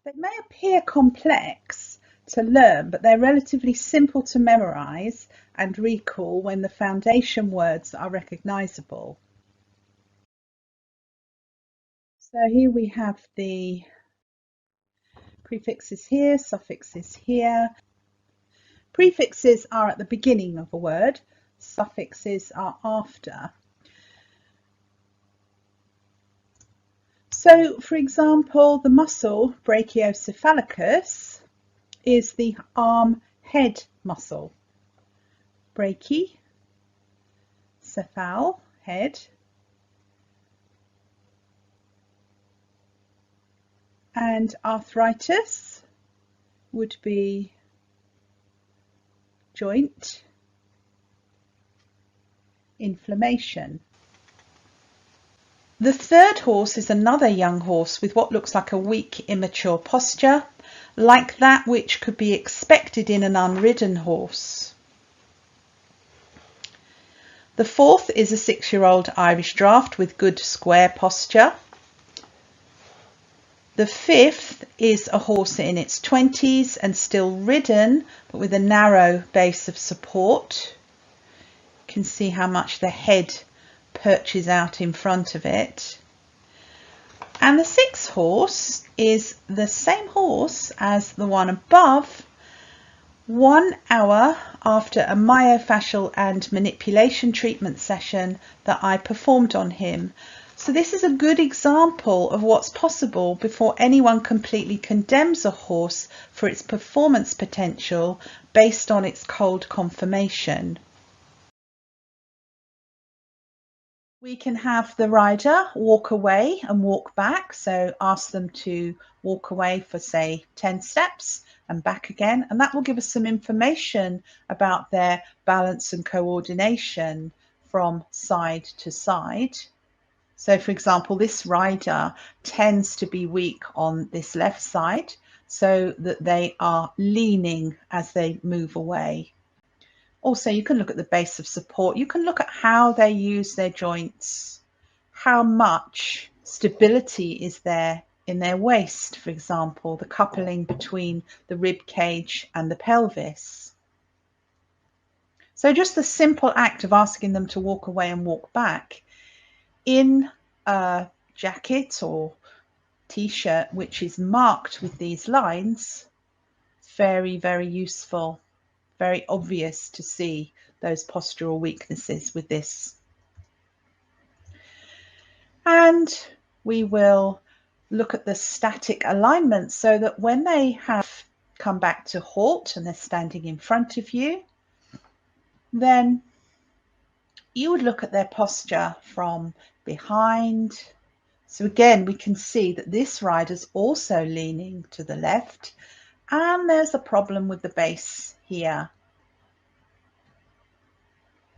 They may appear complex to learn, but they're relatively simple to memorize and recall when the foundation words are recognizable. So here we have the prefixes here, suffixes here. Prefixes are at the beginning of a word, suffixes are after. So, for example, the muscle brachiocephalicus is the arm head muscle. Brachy, cephal, head. And arthritis would be joint, inflammation. The third horse is another young horse with what looks like a weak, immature posture, like that which could be expected in an unridden horse. The fourth is a 6-year-old Irish draught with good square posture. The fifth is a horse in its 20s and still ridden, but with a narrow base of support. You can see how much the head perches out in front of it. And the sixth horse is the same horse as the one above, 1 hour after a myofascial and manipulation treatment session that I performed on him. So this is a good example of what's possible before anyone completely condemns a horse for its performance potential based on its cold conformation. We can have the rider walk away and walk back. So ask them to walk away for, say, 10 steps and back again. And that will give us some information about their balance and coordination from side to side. So, for example, this rider tends to be weak on this left side so that they are leaning as they move away. Also, you can look at the base of support. You can look at how they use their joints, how much stability is there in their waist, for example, the coupling between the rib cage and the pelvis. So just the simple act of asking them to walk away and walk back in a jacket or t-shirt which is marked with these lines, very, very useful, very obvious to see those postural weaknesses with this. And we will look at the static alignment so that when they have come back to halt and they're standing in front of you, then you would look at their posture from behind. So again, we can see that this rider's also leaning to the left, and there's a problem with the base here.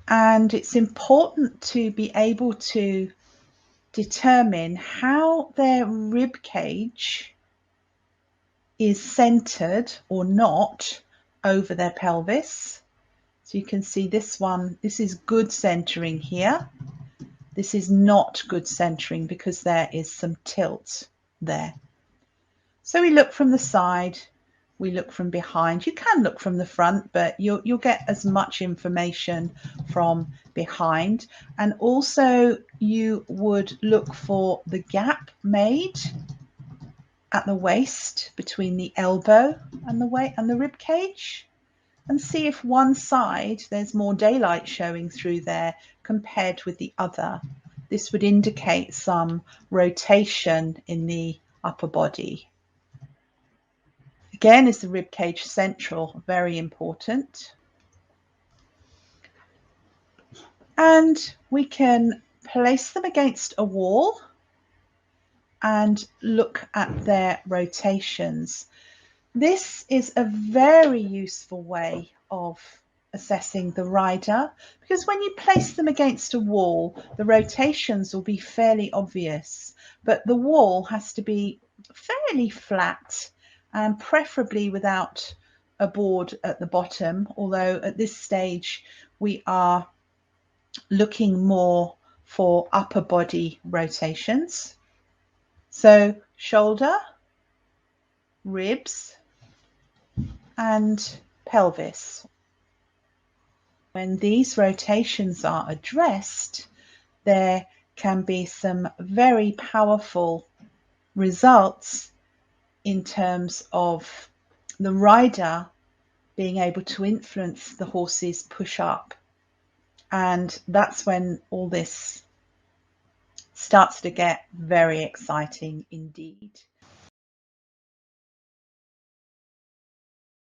And it's important to be able to determine how their rib cage is centered or not over their pelvis. So you can see this one, this is good centering here. This is not good centering because there is some tilt there. So we look from the side, we look from behind. You can look from the front, but you'll get as much information from behind. And also you would look for the gap made at the waist between the elbow and the rib cage, and see if one side there's more daylight showing through there compared with the other. This would indicate some rotation in the upper body. Again, is the rib cage central, very important. And we can place them against a wall and look at their rotations. This is a very useful way of assessing the rider, because when you place them against a wall, the rotations will be fairly obvious, but the wall has to be fairly flat and preferably without a board at the bottom, although at this stage we are looking more for upper body rotations. So shoulder, ribs, and pelvis. When these rotations are addressed, there can be some very powerful results in terms of the rider being able to influence the horse's push up. And that's when all this starts to get very exciting indeed.